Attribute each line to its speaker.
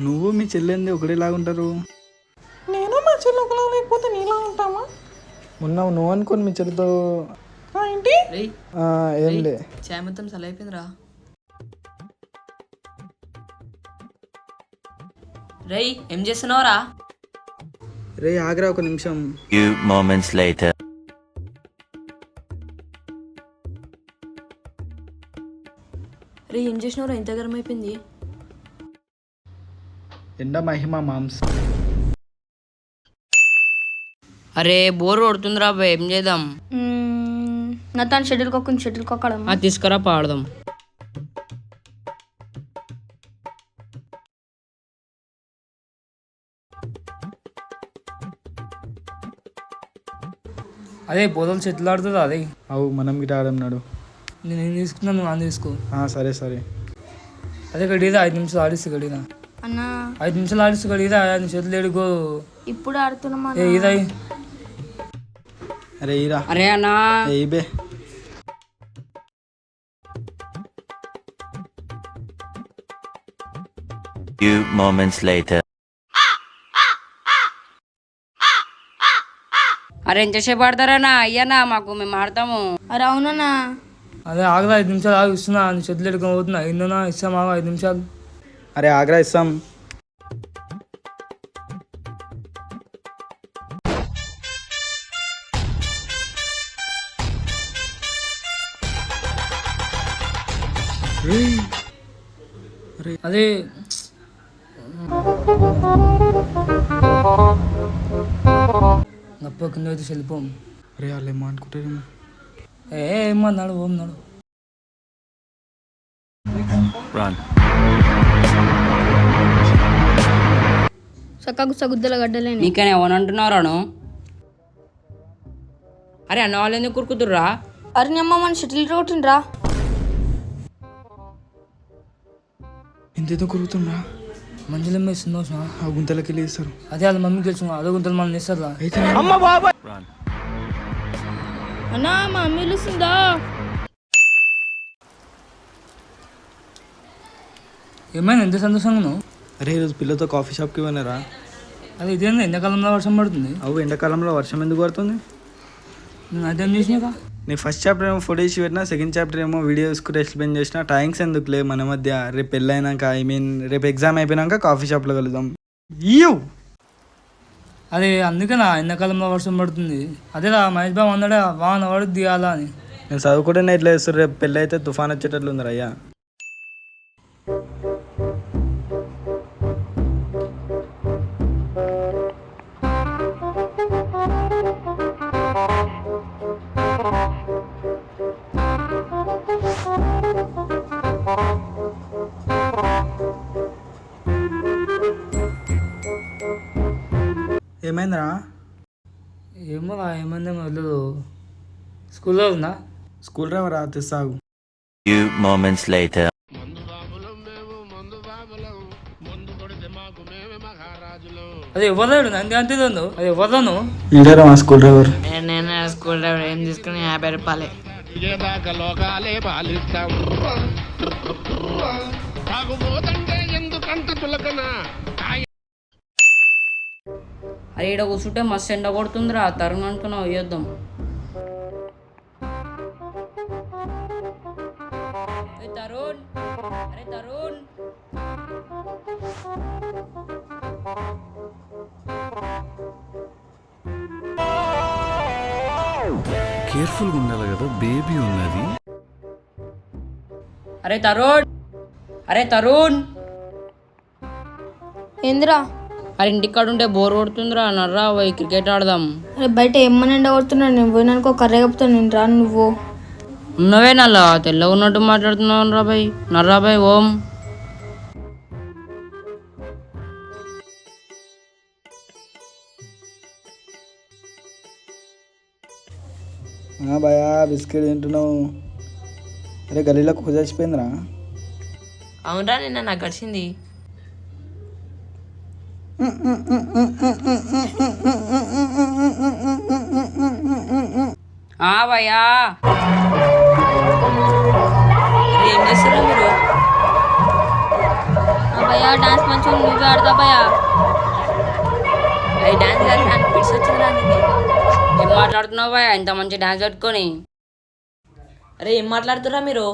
Speaker 1: నువ్వు మీ చెల్లెంది ఒకటేలాగా ఉంటారు.
Speaker 2: నేను మా చెల్లి ఒకలా లేకపోతే నీలా ఉంటామా?
Speaker 1: మొన్న నువ్వు అనుకోని మీ చెల్లితో
Speaker 2: ఏంటి?
Speaker 1: ఏం లే.
Speaker 3: చాయ్ మొత్తం సల అయిపోయిందిరా. రై ఏం చేస్తున్నావురా?
Speaker 1: రే ఆగ్రా ఒక నిమిషం.
Speaker 4: Few moments later.
Speaker 3: రే ఏం చేసినావురా ఇంత గరం అయిపోయింది?
Speaker 1: ఎండ మహిమ మాంస్.
Speaker 3: అరే బోర్ కొడుతుందిరా బాయ్, ఏం చేద్దాం?
Speaker 5: నా తను షటిల్ కాక్ ఆడదాం.
Speaker 3: తీసుకురా పాడదాం.
Speaker 6: అదే బోధలు చెట్లు ఆడుతుందా? అదే
Speaker 1: అవు మనం గిట ఆడన్నాడు.
Speaker 6: నేను తీసుకున్నాను, నువ్వు అని తీసుకో.
Speaker 1: సరే సరే.
Speaker 6: అదే గడిదా 5 నిమిషాలు ఆడిస్తే గడిదా
Speaker 5: అన్నా
Speaker 6: 5 నిమిషాలు ఆడిస్తే గడిదా నీ చేతులు ఏడుకో.
Speaker 5: ఇప్పుడు ఆడుతున్నామా?
Speaker 6: ఇదా
Speaker 1: అరే ఈరా.
Speaker 3: అరే అన్నా
Speaker 1: బే.
Speaker 4: Few moments later.
Speaker 3: అరే ఎంతసేపు ఆడతారన్నా? అయ్యన్నా మాకు మేము ఆడతాము.
Speaker 5: అరే అవునన్నా.
Speaker 6: అదే ఆగదా 5 నిమిషాలు ఆగి ఇస్తున్నా, నీ చేతులు ఏడుకొని పోతున్నా. ఎన్నోనా ఇస్తాం, ఆగా 5 నిమిషాలు.
Speaker 1: అరే ఆగ్రా ఇస్తాం.
Speaker 6: అదే గప్ప కింద అయితే వెళ్ళిపోం.
Speaker 1: అరే వాళ్ళు ఏమో అనుకుంటారేమో.
Speaker 6: ఏమన్నాడు ఓం నాడు.
Speaker 4: Run.
Speaker 5: సక్క గుద్దల గడ్డలేని
Speaker 3: నీకనే ఏమని రాను? అరే అన్న వాళ్ళు ఎందుకు కురుకుతుర్రా?
Speaker 5: అరే అమ్మ మన షటిల్ కొట్టిండ్రా.
Speaker 1: ఎంతేదో కురుగుతుండ్రా.
Speaker 6: మంచిగా వేస్తుంది.
Speaker 1: ఆ గుంతలకి వెళ్ళి వేస్తారు.
Speaker 6: అదే వాళ్ళ మమ్మీకి తెలుసు, అదే గుంతలు మనం వేస్తారా?
Speaker 4: Run.
Speaker 5: అన్నా మా అమ్మ పిలుస్తుందా?
Speaker 6: ఏమైనా ఎంత సంతోషంగా నువ్వు?
Speaker 1: అరే ఈరోజు పిల్లతో కాఫీ షాప్కి పోయినారా?
Speaker 6: అదే ఇదేంది ఎండాకాలంలో వర్షం పడుతుంది?
Speaker 1: అవు ఎండాకాలంలో వర్షం ఎందుకు పడుతుంది?
Speaker 6: నేను అదేం చేసినాక
Speaker 1: నీ ఫస్ట్ చాప్టర్ ఏమో ఫోటో ఇచ్చి పెట్టినా, సెకండ్ చాప్టర్ ఏమో వీడియో తీసుకుంటే ఎక్స్ప్లెయిన్ చేసిన. థ్యాంక్స్ ఎందుకులే, మన మధ్య రేపు పెళ్ళైనాక రేపు ఎగ్జామ్ అయిపోయినాక కాఫీ షాప్లో కలుద్దాం.
Speaker 6: అదే అందుకేనా ఎండాకాలంలో వర్షం పడుతుంది? అదేలా మహేష్ బాబు అన్నాడే వాన పడి దిగాలా అని.
Speaker 1: నేను చదువుకుంటేనే ఇట్లా వేస్తారు, రేపు పెళ్ళి అయితే తుఫాన్ వచ్చేటట్లు ఉంది అయ్యా. ఏమైందిరా?
Speaker 6: ఏమో ఏమైందేమో వెళ్ళదు. స్కూల్లో ఉందా?
Speaker 1: స్కూల్ డ్రైవర్ తెస్తాగు.
Speaker 4: Few moments later.
Speaker 6: అది ఇవ్వలేడు నంది అంతేదో. అది ఇవ్వదాను.
Speaker 1: ఈడరా మా స్కూల్ డ్రైవర్.
Speaker 3: నేను స్కూల్ డ్రైవర్ ఏం తీసుకుని 50 రూపాయలే. అరే ఈడ కూర్చుంటే మస్తు ఎండ కొడుతుందిరా. తరుణ్ అనుకున్నావు వేద్దాం. తరుణ్, అరే తరుణ్.
Speaker 7: కేర్ఫుల్గా ఉండాలి కదా, బేబీ ఉన్నది.
Speaker 3: అరే తరుణ్, అరే తరుణ్.
Speaker 5: ఏందిరా?
Speaker 3: అరే ఇంటికాడ ఉంటే బోర్ కొడుతుందిరా, నర్రా పోయి క్రికెట్ ఆడదాం.
Speaker 5: అరే బయట ఏమన్నా ఎండ కొడుతున్నాడు, నేను పోయినానుకో కర్రే కప్పుతాను. నేను రాను, నువ్వు
Speaker 3: ఉన్నవే నల్లా తెల్లగా ఉన్నట్టు మాట్లాడుతున్నావు రా బాయ్. నర్రా బాయ్ ఓం.
Speaker 1: భయా బిస్కెట్ తింటున్నావు. అరే గలీలో కుక్క చచ్చిపోయిందిరా.
Speaker 3: అవునరా నిన్న నాకు గడిచింది. భయ్యా ఏం చేస్తారా మీరు?
Speaker 5: భయ్యా డాన్స్ మంచిగా నువ్వే ఆడతా భయ్యా.
Speaker 3: అది డాన్స్ కాదు నాకు పిడిచి వచ్చింది నీకు. ఏం మాట్లాడుతున్నావు భయ ఇంత మంచి డాన్స్ పెట్టుకొని?
Speaker 8: అరే ఏం మాట్లాడుతురా మీరు?